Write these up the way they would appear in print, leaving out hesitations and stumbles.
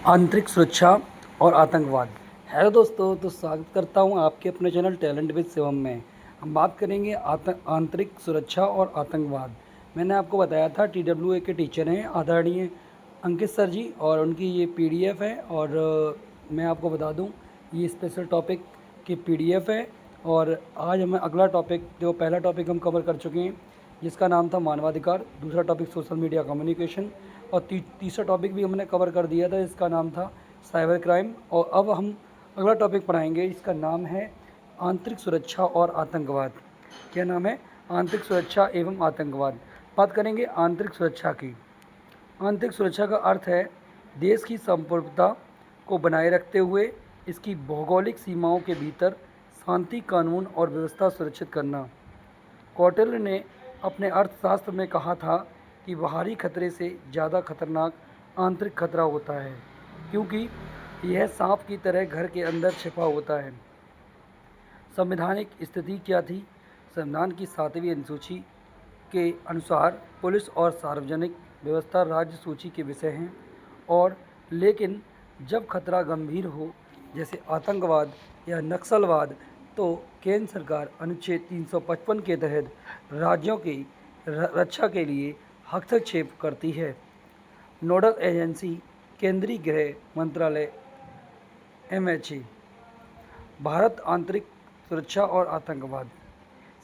आंतरिक सुरक्षा और आतंकवाद। हेलो दोस्तों, तो स्वागत करता हूं आपके अपने चैनल टैलेंट विद शिवम में। हम बात करेंगे आंतरिक सुरक्षा और आतंकवाद। मैंने आपको बताया था TWA के टीचर हैं आदरणीय अंकित सर जी, और उनकी ये PDF है। और मैं आपको बता दूं, ये स्पेशल टॉपिक की PDF है। और आज हमें अगला टॉपिक, जो पहला टॉपिक हम कवर कर चुके हैं जिसका नाम था मानवाधिकार, दूसरा टॉपिक सोशल मीडिया कम्युनिकेशन, और तीसरा टॉपिक भी हमने कवर कर दिया था, इसका नाम था साइबर क्राइम। और अब हम अगला टॉपिक पढ़ाएंगे, इसका नाम है आंतरिक सुरक्षा और आतंकवाद। क्या नाम है? आंतरिक सुरक्षा एवं आतंकवाद। बात करेंगे आंतरिक सुरक्षा की। आंतरिक सुरक्षा का अर्थ है देश की संप्रभुता को बनाए रखते हुए इसकी भौगोलिक सीमाओं के भीतर शांति, कानून और व्यवस्था सुरक्षित करना। कौटिल्य ने अपने अर्थशास्त्र में कहा था कि बाहरी खतरे से ज़्यादा खतरनाक आंतरिक खतरा होता है, क्योंकि यह सांप की तरह घर के अंदर छिपा होता है। संवैधानिक स्थिति क्या थी? संविधान की 7वीं अनुसूची के अनुसार पुलिस और सार्वजनिक व्यवस्था राज्य सूची के विषय हैं। और लेकिन जब खतरा गंभीर हो, जैसे आतंकवाद या नक्सलवाद, तो केंद्र सरकार अनुच्छेद 355 के तहत राज्यों की रक्षा के लिए हस्तक्षेप करती है। नोडल एजेंसी केंद्रीय गृह मंत्रालय MHA। भारत आंतरिक सुरक्षा और आतंकवाद।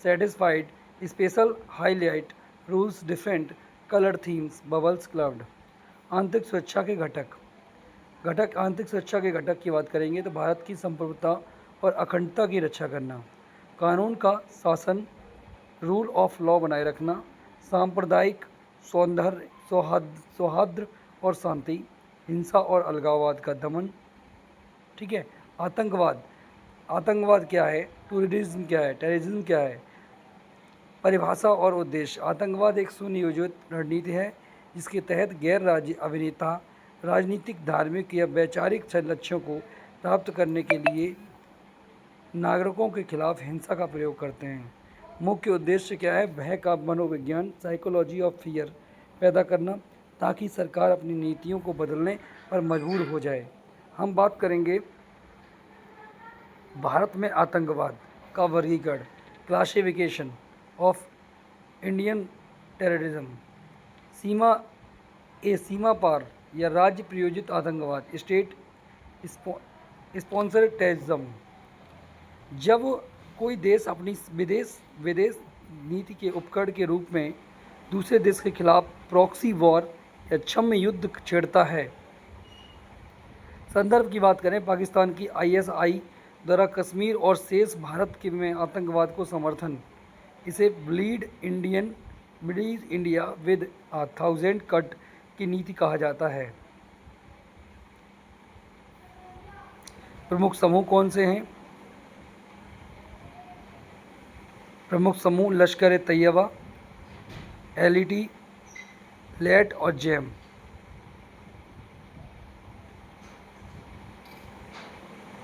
Satisfied special highlight rules different colour themes bubbles cloud. आंतरिक सुरक्षा के घटक आंतरिक सुरक्षा के घटक की बात करेंगे तो भारत की संप्रभुता और अखंडता की रक्षा करना, कानून का शासन, रूल ऑफ लॉ बनाए रखना, सांप्रदायिक सौहार्द और शांति, हिंसा और अलगाववाद का दमन। ठीक है। आतंकवाद क्या है? टेररिज्म क्या है? क्या है? परिभाषा और उद्देश्य। आतंकवाद एक सुनियोजित रणनीति है जिसके तहत गैर राज्य अभिनेता राजनीतिक, धार्मिक या वैचारिक लक्ष्यों को प्राप्त करने के लिए नागरिकों के खिलाफ हिंसा का प्रयोग करते हैं। मुख्य उद्देश्य क्या है? भय का मनोविज्ञान, साइकोलॉजी ऑफ फियर पैदा करना, ताकि सरकार अपनी नीतियों को बदलने पर मजबूर हो जाए। हम बात करेंगे भारत में आतंकवाद का वर्गीकरण, क्लासिफिकेशन ऑफ इंडियन टेररिज्म। सीमा पार या राज्य प्रायोजित आतंकवाद, स्टेट स्पॉन्सर्ड टेररिज्म। जब कोई देश अपनी विदेश नीति के उपकरण के रूप में दूसरे देश के खिलाफ प्रॉक्सी वॉर या क्षम्य युद्ध छेड़ता है। संदर्भ की बात करें, पाकिस्तान की ISI द्वारा कश्मीर और शेष भारत के में आतंकवाद को समर्थन, इसे ब्लीड इंडिया विद 1000 कट की नीति कहा जाता है। प्रमुख समूह कौन से हैं? प्रमुख समूह लश्कर तैयबा, LET, लैट और जैम।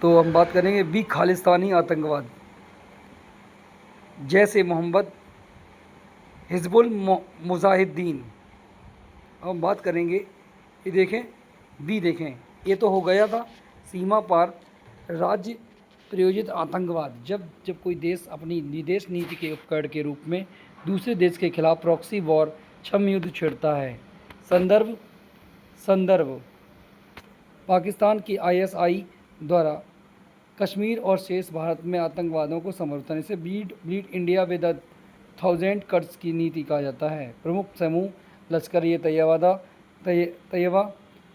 तो हम बात करेंगे भी खालिस्तानी आतंकवाद, जैसे मोहम्मद, हिजबुल मुजाहिदीन। अब हम बात करेंगे, ये देखें, ये तो हो गया था सीमा पार राज्य प्रायोजित आतंकवाद। जब कोई देश अपनी विदेश नीति के उपकरण के रूप में दूसरे देश के खिलाफ प्रॉक्सी वॉर, क्षम्य युद्ध छेड़ता है। संदर्भ पाकिस्तान की ISI द्वारा कश्मीर और शेष भारत में आतंकवादियों को समर्थन, इसे ब्लीड इंडिया विद 1000 कट्स की नीति कहा जाता है। प्रमुख समूह Lashkar Taiba,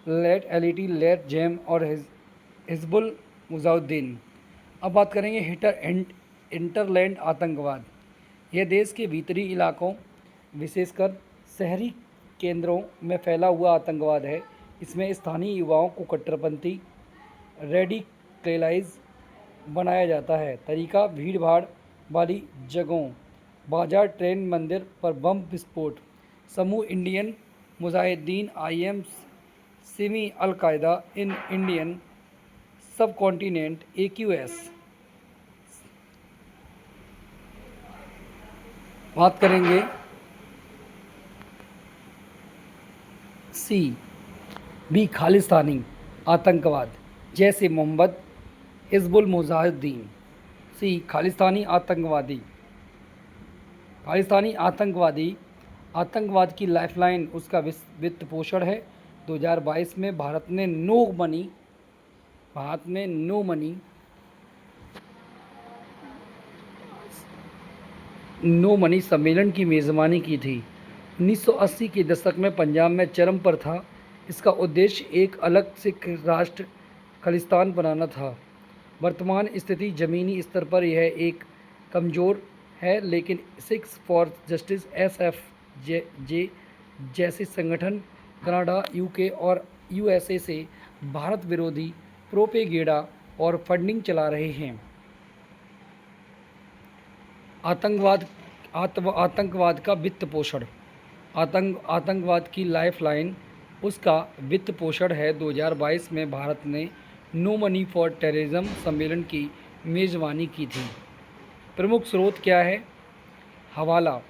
LeT, LET, LeT, JeM और हिजबुल मुजाहिदीन। अब बात करेंगे इंटरलैंड आतंकवाद। यह देश के भीतरी इलाकों, विशेषकर शहरी केंद्रों में फैला हुआ आतंकवाद है। इसमें स्थानीय युवाओं को कट्टरपंथी रेडिकलाइज बनाया जाता है। तरीका: भीड़ भाड़ वाली जगहों, बाजार, ट्रेन, मंदिर पर बम विस्फोट। समूह: Indian Mujahideen, IM, SIMI, Al Qaeda in Indian subcontinent, AQS। बात करेंगे भी खालिस्तानी आतंकवाद जैसे मोहम्मद हिजबुल मुजाहिदीन। सी खालिस्तानी आतंकवादी आतंकवाद की लाइफलाइन उसका वित्त पोषण है। 2022 में भारत ने नो मनी सम्मेलन की मेज़बानी की थी। 1980 के दशक में पंजाब में चरम पर था। इसका उद्देश्य एक अलग सिख राष्ट्र खालिस्तान बनाना था। वर्तमान स्थिति ज़मीनी स्तर पर यह एक कमज़ोर है, लेकिन सिक्स फॉर जस्टिस SFJ जैसे संगठन कनाडा, यूके और यूएसए से भारत विरोधी प्रोपेगेंडा और फंडिंग चला रहे हैं। आतंकवाद का वित्त पोषण। आतंकवाद की लाइफलाइन उसका वित्त पोषण है। 2022 में भारत ने नो मनी फॉर टेररिज्म सम्मेलन की मेज़बानी की थी। प्रमुख स्रोत क्या है? हवाला।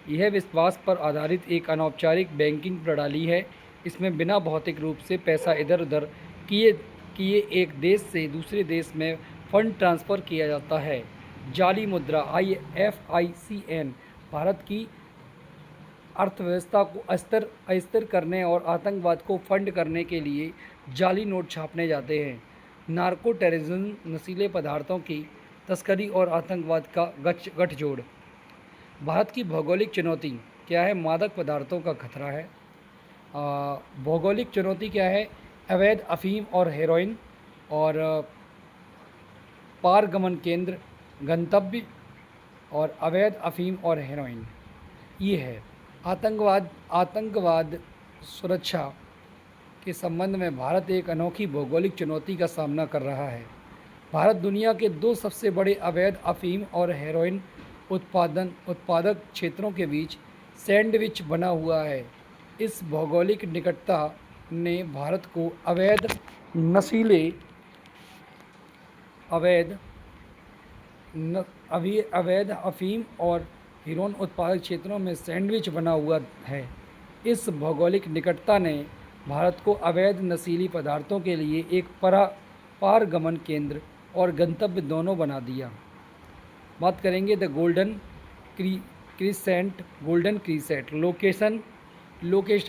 यह विश्वास पर आधारित एक अनौपचारिक बैंकिंग प्रणाली है। इसमें बिना भौतिक रूप से पैसा इधर उधर किए एक देश से दूसरे देश में फंड ट्रांसफ़र किया जाता है। जाली मुद्रा FICN भारत की अर्थव्यवस्था को अस्थिर करने और आतंकवाद को फंड करने के लिए जाली नोट छापने जाते हैं। नार्को टेररिज्म नशीले पदार्थों की तस्करी और आतंकवाद का गठजोड़। भारत की भौगोलिक चुनौती क्या है? मादक पदार्थों का खतरा है। भौगोलिक चुनौती क्या है? अवैध अफीम और हेरोइन और पारगमन केंद्र गंतव्य और अवैध अफीम और हेरोइन ये है। आतंकवाद सुरक्षा के संबंध में भारत एक अनोखी भौगोलिक चुनौती का सामना कर रहा है। भारत दुनिया के 2 सबसे बड़े अवैध अफीम और हेरोइन उत्पादक क्षेत्रों के बीच सैंडविच बना हुआ है। इस भौगोलिक निकटता ने भारत को अवैध अफीम और हेरोइन उत्पादक क्षेत्रों में सैंडविच बना हुआ है। इस भौगोलिक निकटता ने भारत को अवैध नशीली पदार्थों के लिए एक पारगमन केंद्र और गंतव्य दोनों बना दिया। बात करेंगे the golden crescent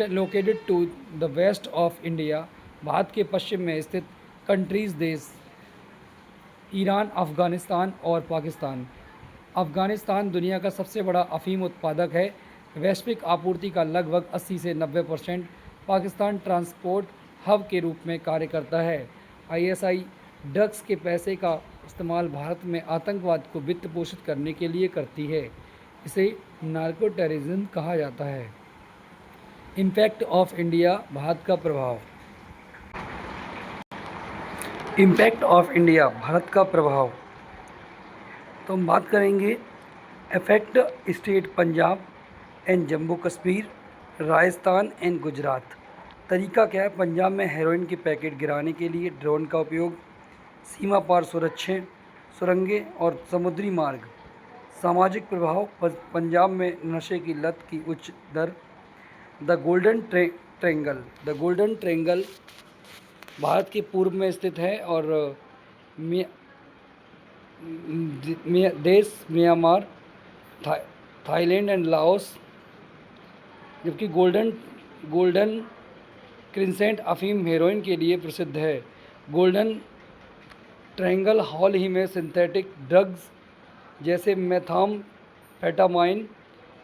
located to the west of India. Bharat के पश्चिम में स्थित कंट्रीज देश ईरान, अफ़गानिस्तान और पाकिस्तान। अफ़गानिस्तान दुनिया का सबसे बड़ा अफ़ीम उत्पादक है। वैश्विक आपूर्ति का लगभग 80 से 90%। पाकिस्तान ट्रांसपोर्ट हब के रूप में कार्य करता है। ISI ड्रग्स के पैसे का इस्तेमाल भारत में आतंकवाद को वित्त पोषित करने के लिए करती है। इसे नार्को टेररिज्म कहा जाता है। इम्पैक्ट ऑफ इंडिया, भारत का प्रभाव। इम्पैक्ट ऑफ इंडिया, भारत का प्रभाव। तो हम बात करेंगे affect state Punjab and Jammu Kashmir, Rajasthan and Gujarat. तरीका क्या है? पंजाब में हेरोइन के पैकेट गिराने के लिए ड्रोन का उपयोग, सीमा पार सुरंगें और समुद्री मार्ग। सामाजिक प्रभाव, पंजाब में नशे की लत की उच्च दर। द गोल्डन ट्रायंगल भारत के पूर्व में स्थित है और देश म्यांमार, थाईलैंड एंड लाओस। जबकि गोल्डन क्रिसेंट अफीम हेरोइन के लिए प्रसिद्ध है। गोल्डन ट्रायंगल हाल ही में सिंथेटिक ड्रग्स जैसे मेथाम्फेटामाइन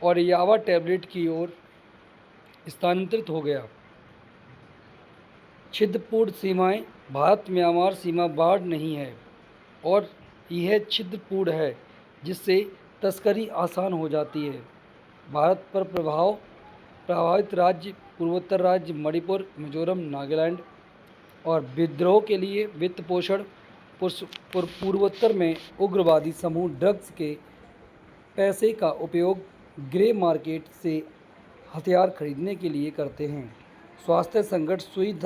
और यावा टैबलेट की ओर स्थानांतरित हो गया। छिद्रपूर्ण सीमाएं, भारत म्यांमार सीमा बाढ़ नहीं है और यह छिद्रपूर्ण है, जिससे तस्करी आसान हो जाती है। भारत पर प्रभावित राज्य पूर्वोत्तर राज्य मणिपुर, मिजोरम, नागालैंड। और विद्रोह के लिए वित्त पोषण, पूर्वोत्तर में उग्रवादी समूह ड्रग्स के पैसे का उपयोग ग्रे मार्केट से हथियार खरीदने के लिए करते हैं। स्वास्थ्य संकट, सुई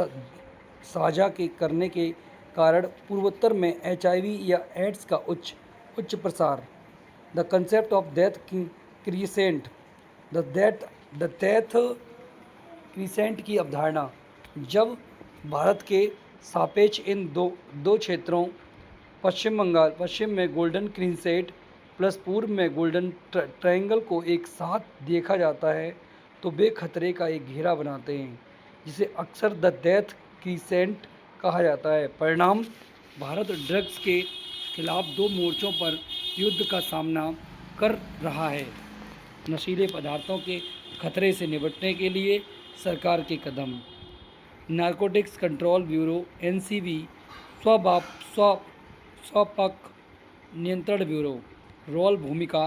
साझा करने के कारण पूर्वोत्तर में HIV या एड्स का उच्च प्रसार। The concept of death crescent, the death crescent की अवधारणा। जब भारत के सापेक्ष इन दो दो क्षेत्रों पश्चिम में गोल्डन क्रिसेंट प्लस पूर्व में गोल्डन ट्रायंगल को एक साथ देखा जाता है तो वे खतरे का एक घेरा बनाते हैं, जिसे अक्सर द डेथ क्रिसेंट कहा जाता है। परिणाम: भारत ड्रग्स के खिलाफ दो मोर्चों पर युद्ध का सामना कर रहा है। नशीले पदार्थों के खतरे से निपटने के लिए सरकार के कदम: नारकोटिक्स कंट्रोल ब्यूरो एनसीबी, स्वपक नियंत्रण ब्यूरो रोल भूमिका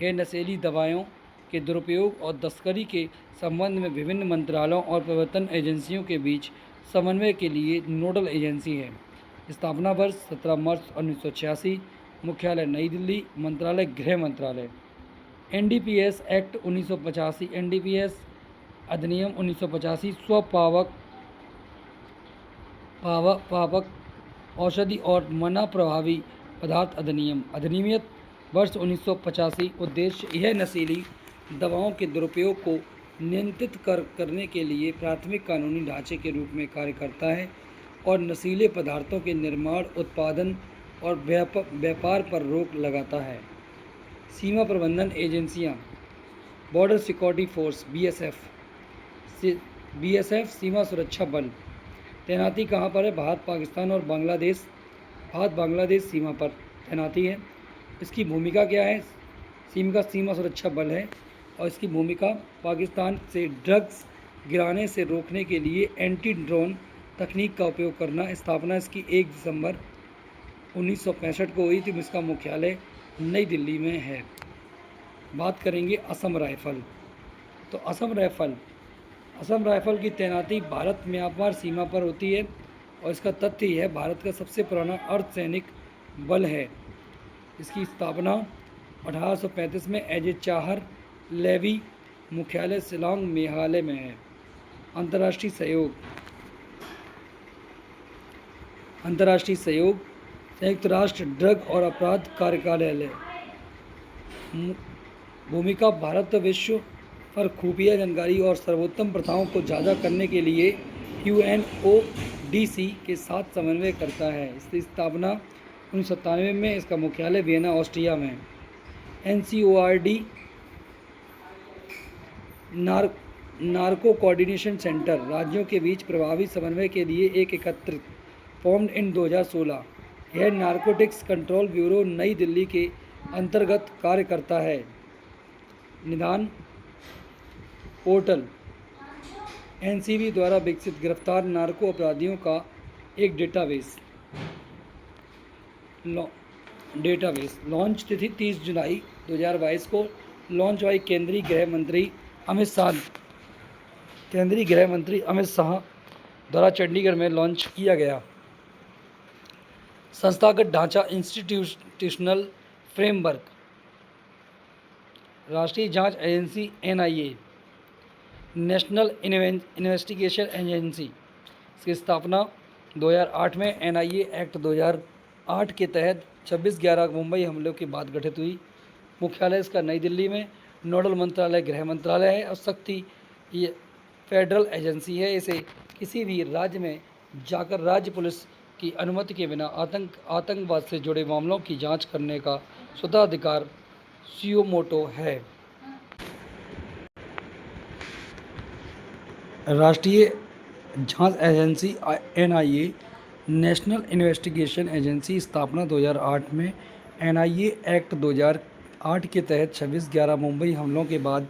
है। नशीली दवाओं के दुरुपयोग और तस्करी के संबंध में विभिन्न मंत्रालयों और प्रवर्तन एजेंसियों के बीच समन्वय के लिए नोडल एजेंसी है। स्थापना वर्ष 17 मार्च 1986। मुख्यालय नई दिल्ली। मंत्रालय गृह मंत्रालय। एनडीपीएस एक्ट 1985, एनडीपीएस अधिनियम 1985, पावक औषधि और मना प्रभावी पदार्थ अधिनियम वर्ष 1985। उद्देश्य: यह नशीली दवाओं के दुरुपयोग को नियंत्रित करने के लिए प्राथमिक कानूनी ढांचे के रूप में कार्य करता है और नशीले पदार्थों के निर्माण, उत्पादन और व्यापार पर रोक लगाता है। सीमा प्रबंधन एजेंसियां: बॉर्डर सिक्योरिटी फोर्स बीएसएफ सीमा सुरक्षा बल। तैनाती कहाँ पर है? भारत पाकिस्तान और बांग्लादेश सीमा पर तैनाती है। इसकी भूमिका क्या है? सीमा सुरक्षा बल है और इसकी भूमिका पाकिस्तान से ड्रग्स गिराने से रोकने के लिए एंटी ड्रोन तकनीक का उपयोग करना। स्थापना इसकी 1 दिसंबर 1965 को हुई थी। इसका मुख्यालय नई दिल्ली में है। बात करेंगे असम राइफल। तो असम राइफल की तैनाती भारत म्यांमार सीमा पर होती है और इसका तथ्य यह है, भारत का सबसे पुराना अर्धसैनिक बल है। इसकी स्थापना 1835 में एजे चाहर लेवी, मुख्यालय शिलांग मेघालय में है। अंतर्राष्ट्रीय सहयोग संयुक्त राष्ट्र ड्रग और अपराध कार्यालय। भूमिका: भारत विश्व पर खुफिया जानकारी और सर्वोत्तम प्रथाओं को साझा करने के लिए यूएनओडीसी के साथ समन्वय करता है। इसकी स्थापना 1997 में। इसका मुख्यालय वियना, ऑस्ट्रिया में। एनसीओआरडी नार्को कोऑर्डिनेशन सेंटर, राज्यों के बीच प्रभावी समन्वय के लिए एक एकत्रित फॉर्म्ड इन 2016। यह नारकोटिक्स कंट्रोल ब्यूरो नई दिल्ली के अंतर्गत कार्य करता है। निदान पोर्टल: एनसीबी द्वारा विकसित गिरफ्तार नार्को अपराधियों का एक डेटाबेस। लॉन्च तिथि 30 जुलाई 2022 को लॉन्च हुई। केंद्रीय गृह मंत्री अमित शाह द्वारा चंडीगढ़ में लॉन्च किया गया। संस्थागत ढांचा: इंस्टीट्यूशनल फ्रेमवर्क, राष्ट्रीय जांच agency NIA, national investigation agency. इसकी स्थापना 2008 में एनआईए एक्ट 2008 के तहत 26/11 मुंबई हमलों के बाद गठित हुई। मुख्यालय इसका नई दिल्ली में। नोडल मंत्रालय गृह मंत्रालय है और शक्ति ये फेडरल एजेंसी है। इसे किसी भी राज्य में जाकर राज्य पुलिस की अनुमति के बिना आतंकवाद से जुड़े मामलों की जांच करने का स्वतः अधिकार सुमोटो है। राष्ट्रीय जांच agency NIA, national investigation agency. स्थापना 2008 में। एनआईए एक्ट 2008 के तहत 26/11 मुंबई हमलों के बाद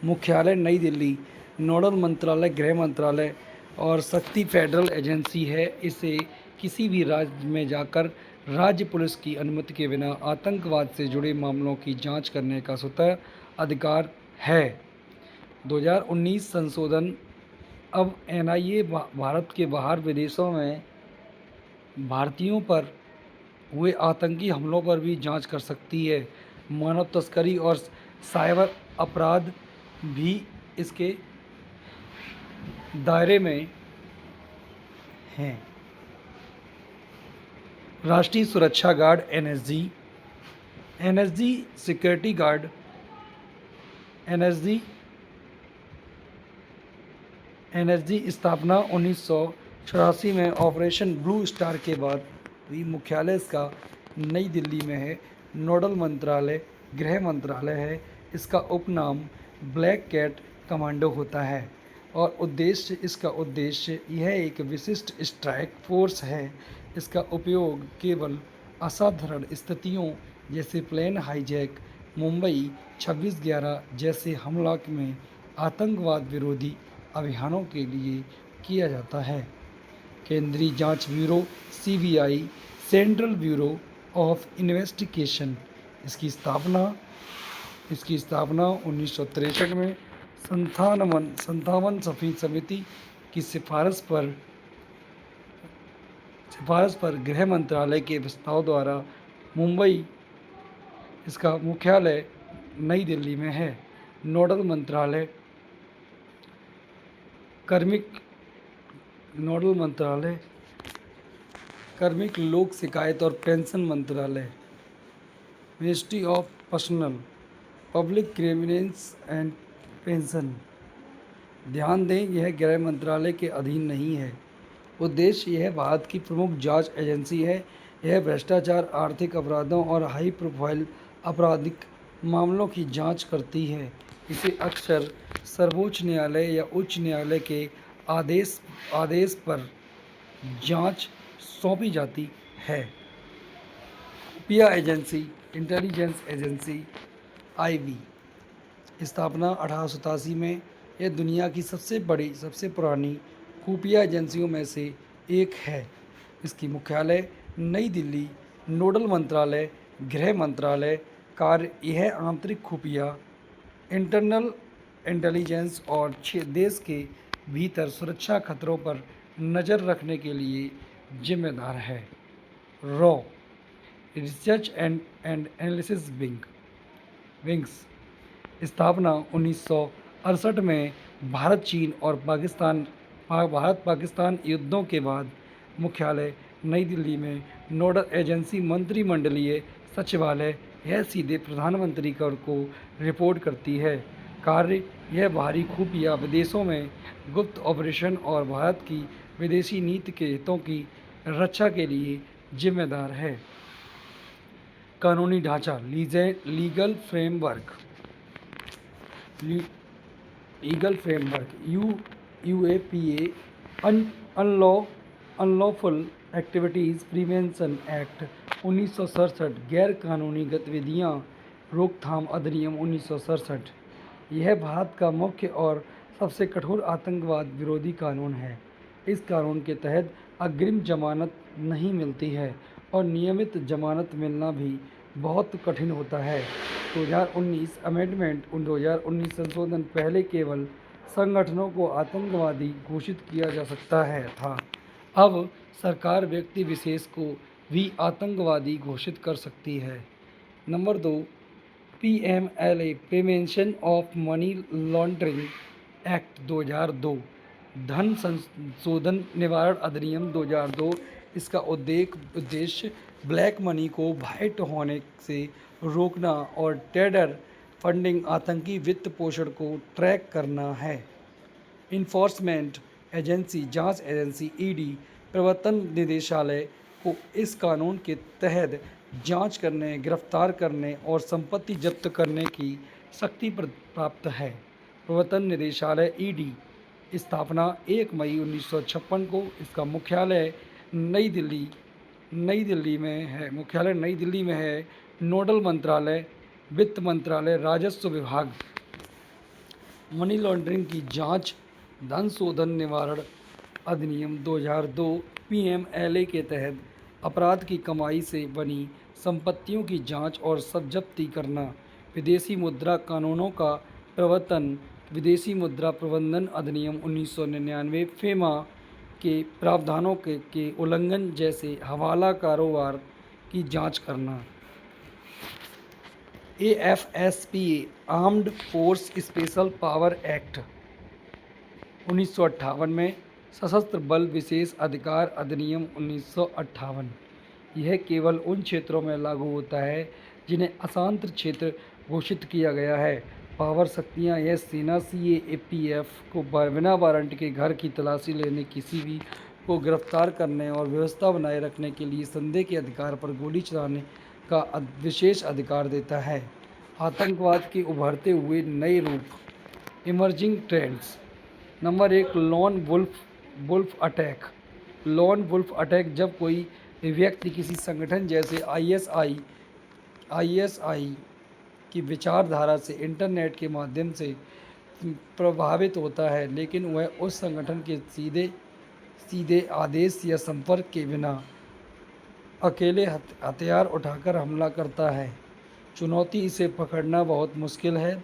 मुख्यालय नई दिल्ली। नोडल मंत्रालय गृह मंत्रालय और शक्ति फेडरल एजेंसी है। इसे किसी भी राज्य में जाकर राज्य पुलिस की अनुमति के बिना आतंकवाद से जुड़े मामलों की जांच करने का स्वतः अधिकार है। 2019 संशोधन: अब एनआईए भारत के बाहर विदेशों में भारतीयों पर हुए आतंकी हमलों पर भी जांच कर सकती है। मानव तस्करी और साइबर अपराध भी इसके दायरे में हैं। राष्ट्रीय सुरक्षा guard NSG security guard, NSG स्थापना 84 में ऑपरेशन ब्लू स्टार के बाद भी मुख्यालय इसका नई दिल्ली में है। नोडल मंत्रालय गृह मंत्रालय है। इसका उपनाम ब्लैक कैट कमांडो होता है और इसका उद्देश्य यह एक विशिष्ट स्ट्राइक फोर्स है। इसका उपयोग केवल असाधारण स्थितियों जैसे प्लेन हाईजैक, मुंबई 26/11 जैसे हमला में आतंकवाद विरोधी अभियानों के लिए किया जाता है। केंद्रीय जांच bureau CBI, central bureau of investigation, इसकी स्थापना 1963 में संतावन समिति की सिफारिश पर गृह मंत्रालय के प्रस्ताव द्वारा मुंबई, इसका मुख्यालय नई दिल्ली में है। नोडल मंत्रालय कार्मिक लोक शिकायत और पेंशन मंत्रालय, ministry of personnel public grievance and pension. ध्यान दें, यह गृह मंत्रालय के अधीन नहीं है। उद्देश्य यह भारत की प्रमुख जांच एजेंसी है। यह भ्रष्टाचार, आर्थिक अपराधों और हाई प्रोफाइल आपराधिक मामलों की जांच करती है। इसे अक्सर सर्वोच्च न्यायालय या उच्च न्यायालय के आदेश पर जांच सौंपी जाती है। खुफिया एजेंसी, इंटेलिजेंस एजेंसी आईबी, स्थापना 1887 में। यह दुनिया की सबसे बड़ी, सबसे पुरानी खुफिया एजेंसियों में से एक है। इसकी मुख्यालय नई दिल्ली। नोडल मंत्रालय गृह मंत्रालय। कार्य यह आंतरिक खुफिया, इंटरनल इंटेलिजेंस और देश के भीतर सुरक्षा खतरों पर नज़र रखने के लिए जिम्मेदार है। Raw research and analysis wings, स्थापना 1968 में। भारत चीन और भारत पाकिस्तान युद्धों के बाद मुख्यालय नई दिल्ली में। नोडल एजेंसी मंत्रिमंडलीय सचिवालय, यह सीधे प्रधानमंत्री को रिपोर्ट करती है। कार्य यह बाहरी खुफिया विदेशों में गुप्त ऑपरेशन और भारत की विदेशी नीति के हितों की रक्षा के लिए जिम्मेदार है। कानूनी ढांचा, legal framework UAPA, unlawful activities prevention act 1967, गैर कानूनी गतिविधियां रोकथाम अधिनियम 1967। यह भारत का मुख्य और सबसे कठोर आतंकवाद विरोधी कानून है। इस कानून के तहत अग्रिम जमानत नहीं मिलती है और नियमित जमानत मिलना भी बहुत कठिन होता है। 2019 अमेंडमेंट 2019 संशोधन पहले केवल संगठनों को आतंकवादी घोषित किया जा सकता था। अब सरकार व्यक्ति विशेष को भी आतंकवादी घोषित कर सकती है। Number 2, PMLA prevention of money laundering act 2002, धन संशोधन निवारण अधिनियम 2002। इसका उद्देश्य ब्लैक मनी को वाइट होने से रोकना और टेरर फंडिंग, आतंकी वित्त पोषण को ट्रैक करना है। इन्फोर्समेंट एजेंसी, जांच एजेंसी ईडी, प्रवर्तन निदेशालय को इस कानून के तहत जांच करने, गिरफ्तार करने और संपत्ति जब्त करने की शक्ति प्राप्त है। प्रवर्तन निदेशालय ईडी, स्थापना 1 मई 1956 को। इसका मुख्यालय नई दिल्ली में है। नोडल मंत्रालय वित्त मंत्रालय, राजस्व विभाग, मनी लॉन्ड्रिंग की जांच, धन शोधन निवारण अधिनियम 2002, पीएमएलए के तहत अपराध की कमाई से बनी संपत्तियों की जांच और जब्ती करना, विदेशी मुद्रा कानूनों का प्रवर्तन, विदेशी मुद्रा प्रबंधन अधिनियम 1999, फेमा के प्रावधानों के उल्लंघन जैसे हवाला कारोबार की जांच करना। AFSPA, armed force special power act 1958 में, सशस्त्र बल विशेष अधिकार अधिनियम 1958। यह केवल उन क्षेत्रों में लागू होता है जिन्हें अशांत क्षेत्र घोषित किया गया है। पावर शक्तियां, यह सेना सीएपीएफ को बिना वारंट के घर की तलाशी लेने, किसी भी को गिरफ्तार करने और व्यवस्था बनाए रखने के लिए संदेह के अधिकार पर गोली चलाने का विशेष अधिकार देता है। आतंकवाद के उभरते हुए नए रूप, emerging trends. Number 1, lone wolf wolf attack. Lone wolf attack जब कोई व्यक्ति किसी संगठन जैसे आईएसआई की विचारधारा से इंटरनेट के माध्यम से प्रभावित होता है, लेकिन वह उस संगठन के सीधे सीधे आदेश या संपर्क के बिना अकेले हथियार उठाकर हमला करता है। चुनौती, इसे पकड़ना बहुत मुश्किल है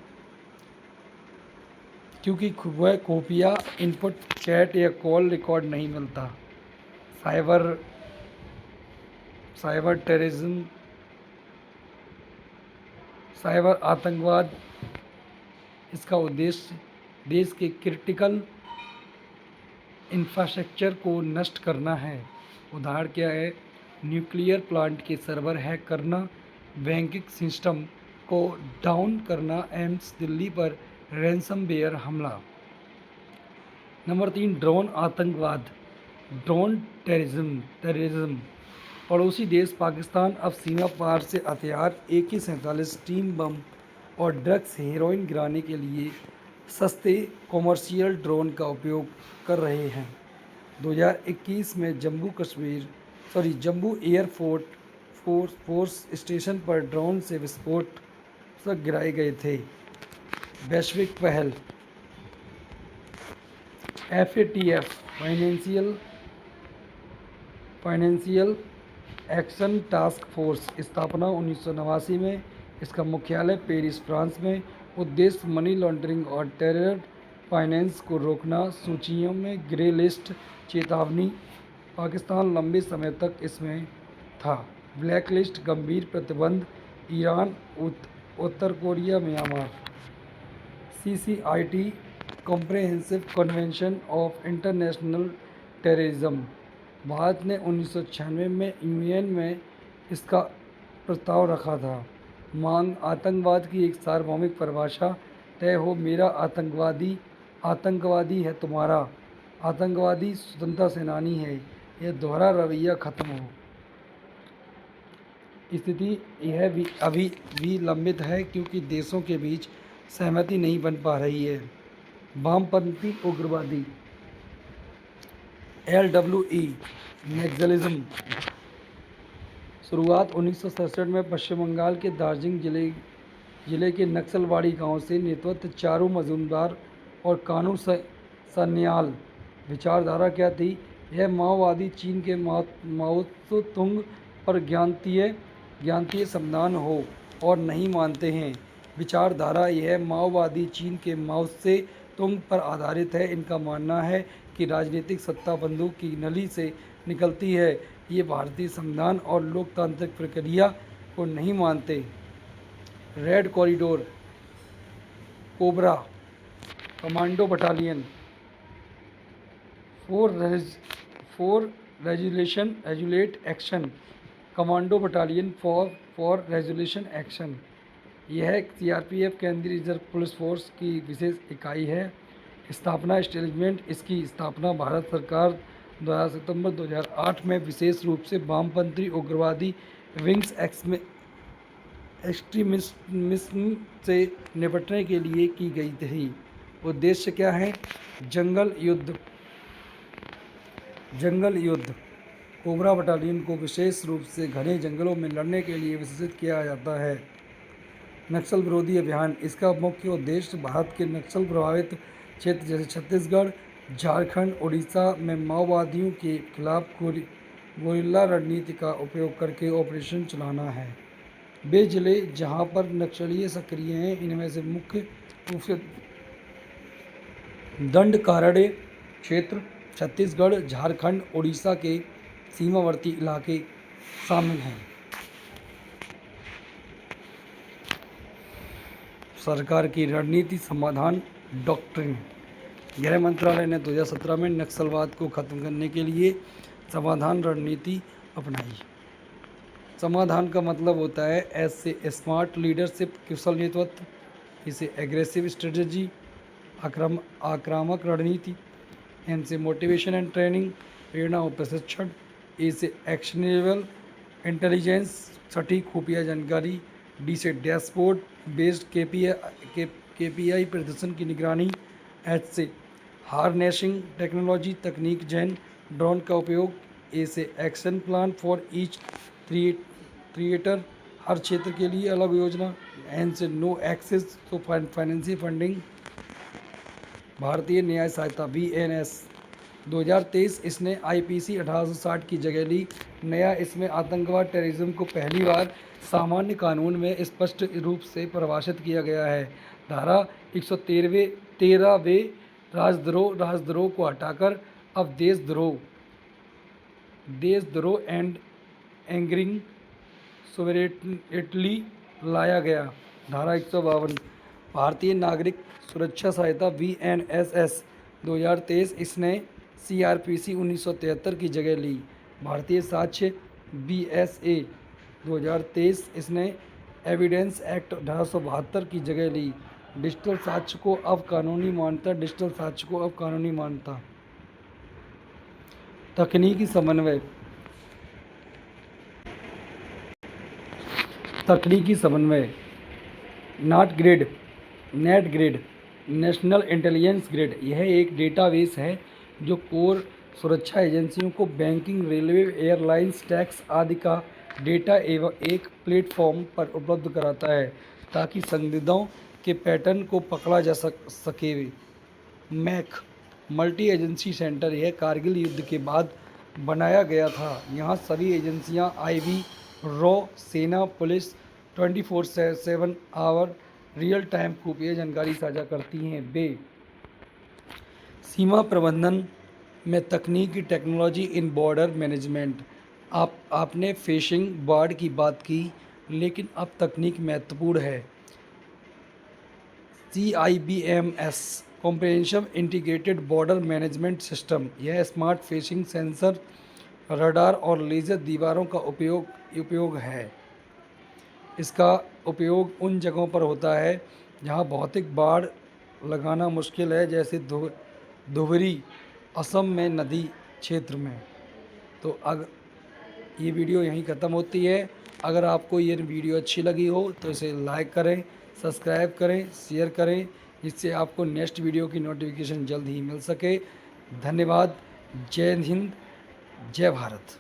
क्योंकि वह खुफिया इनपुट, चैट या कॉल रिकॉर्ड नहीं मिलता। साइबर साइबर टेररिज्म, साइबर आतंकवाद, इसका उद्देश्य देश के क्रिटिकल इंफ्रास्ट्रक्चर को नष्ट करना है। उदाहरण क्या है? न्यूक्लियर प्लांट के सर्वर हैक करना, बैंकिंग सिस्टम को डाउन करना, एम्स दिल्ली पर रैंसमवेयर हमला। नंबर 3, ड्रोन आतंकवाद, ड्रोन टेररिज्म। पड़ोसी देश पाकिस्तान अब सीमा पार से हथियार, AK-47, टीम बम और ड्रग्स, हेरोइन गिराने के लिए सस्ते कॉमर्शियल ड्रोन का उपयोग कर रहे हैं। 2021 में जम्मू एयर फोर्स स्टेशन पर ड्रोन से विस्फोट गिराए गए थे। वैश्विक पहल, FATF financial action task force स्थापना 1989 में। इसका मुख्यालय पेरिस, फ्रांस में। उद्देश्य मनी लॉन्ड्रिंग और टेरर फाइनेंस को रोकना। सूचियों में ग्रे लिस्ट, चेतावनी, पाकिस्तान लंबे समय तक इसमें था। ब्लैक लिस्ट, गंभीर प्रतिबंध, Iran, Uttar Korea, Myanmar. CCIT comprehensive convention of international terrorism. Bharat ने 1996 में यूएन में इसका प्रस्ताव रखा था। मांग, आतंकवाद की एक सार्वभौमिक परिभाषा तय हो। मेरा आतंकवादी है तुम्हारा आतंकवादी स्वतंत्रता सेनानी है। यह दोहरा रवैया खत्म हो। स्थिति यह भी अभी भी लंबित है क्योंकि देशों के बीच सहमति नहीं बन पा रही है। वामपंथी उग्रवादी, LWE नक्सलिज्म। शुरुआत 1967 में पश्चिम बंगाल के दार्जिलिंग जिले के नक्सलवाड़ी गांव से। नेतृत्व चारू मजूमदार और कानू सन्याल। विचारधारा क्या थी? यह माओवादी चीन के माओ तुंग पर ज्ञानतीय संविधान हो और नहीं मानते हैं। विचारधारा, यह माओवादी चीन के माओ से तुंग पर आधारित है। इनका मानना है कि राजनीतिक सत्ता बंदूक की नली से निकलती है। ये भारतीय संविधान और लोकतांत्रिक प्रक्रिया को नहीं मानते। Red corridor, COBRA commando battalion, for resolute action, commando battalion for resolution action. यह CRPF केंद्रीय रिजर्व पुलिस फोर्स की विशेष इकाई है। स्थापना, एस्टेब्लिशमेंट। इसकी स्थापना भारत सरकार द्वारा सितंबर 2008 में विशेष रूप से वामपंथी उग्रवादी विंग्स एक्सट्रीमिज्म से निपटने के लिए की गई थी। उद्देश्य क्या है? जंगल युद्ध। कोबरा बटालियन को विशेष रूप से घने जंगलों में लड़ने के लिए विकसित किया जाता है। नक्सल विरोधी अभियान। इसका मुख्य उद्देश्य भारत के नक्सल प्रभावित क्षेत्र जैसे छत्तीसगढ़, झारखंड, उड़ीसा में माओवादियों के खिलाफ गोरिल्ला रणनीति का उपयोग करके ऑपरेशन चलाना है। वे जिले जहां पर नक्सली सक्रिय हैं, इनमें से मुख्य रूप से दंडकारण्य क्षेत्र, छत्तीसगढ़, झारखंड, उड़ीसा के सीमावर्ती इलाके शामिल हैं। सरकार की रणनीति, समाधान, डॉक्ट्रिन। गृह मंत्रालय ने 2017 में नक्सलवाद को खत्म करने के लिए समाधान रणनीति अपनाई। समाधान का मतलब होता है एस से स्मार्ट लीडरशिप, कुशल नेतृत्व। इसे एग्रेसिव स्ट्रेटजी, आक्रामक रणनीति। एम से मोटिवेशन एंड ट्रेनिंग, प्रेरणा और प्रशिक्षण। ए से एक्शनेबल इंटेलिजेंस, सटीक खुफिया जानकारी। डी से डैशबोर्ड बेस्ड केपीआई प्रदर्शन की निगरानी। एच से हार्नेसिंग टेक्नोलॉजी तकनीक जैन ड्रोन का उपयोग। ए से action plan for each creator, हर क्षेत्र के लिए अलग योजना। एन से no access to financial funding. भारतीय न्याय सहायता BNS 2023, इसने IPC 1860 की जगह ली। नया इसमें आतंकवाद टेररिज्म को पहली बार सामान्य कानून में स्पष्ट रूप से परिभाषित किया गया है। धारा 113वे राजद्रोह को हटाकर अब देशद्रोह एंड एंगरिंग सोवेरेनिटी लाया गया। धारा 152 भारतीय नागरिक सुरक्षा सहायता BNSS 2023, इसने CRPC 1973 की जगह ली। भारतीय साक्ष्य BSA 2023, इसने एविडेंस एक्ट 1872 की जगह ली। डिजिटल साक्ष्य को अब कानूनी मान्यता। तकनीकी समन्वय net grid national intelligence grid, यह एक डेटाबेस है जो कोर सुरक्षा एजेंसियों को बैंकिंग, रेलवे, एयरलाइंस, टैक्स आदि का डेटा एवं एक प्लेटफॉर्म पर उपलब्ध कराता है ताकि संदिग्धों के पैटर्न को पकड़ा जा सके। मैक मल्टी एजेंसी सेंटर, यह कारगिल युद्ध के बाद बनाया गया था। यहाँ सभी एजेंसियाँ IB, रॉ, सेना, पुलिस 24/7 आवर रियल टाइम खुफिया जानकारी साझा करती हैं। सीमा प्रबंधन में तकनीकी टेक्नोलॉजी इन बॉर्डर मैनेजमेंट। आपने फिशिंग बाढ़ की बात की, लेकिन अब तकनीक महत्वपूर्ण है। CIBMS comprehensive integrated border management system, यह स्मार्ट फिशिंग सेंसर, रडार और लेज़र दीवारों का उपयोग है। इसका उपयोग उन जगहों पर होता है जहां भौतिक बाड़ लगाना मुश्किल है, जैसे धुबरी असम में नदी क्षेत्र में। तो ये वीडियो यहीं ख़त्म होती है। अगर आपको ये वीडियो अच्छी लगी हो तो इसे लाइक करें, सब्सक्राइब करें, शेयर करें, जिससे आपको नेक्स्ट वीडियो की नोटिफिकेशन जल्द ही मिल सके। धन्यवाद। जय हिंद, जय भारत।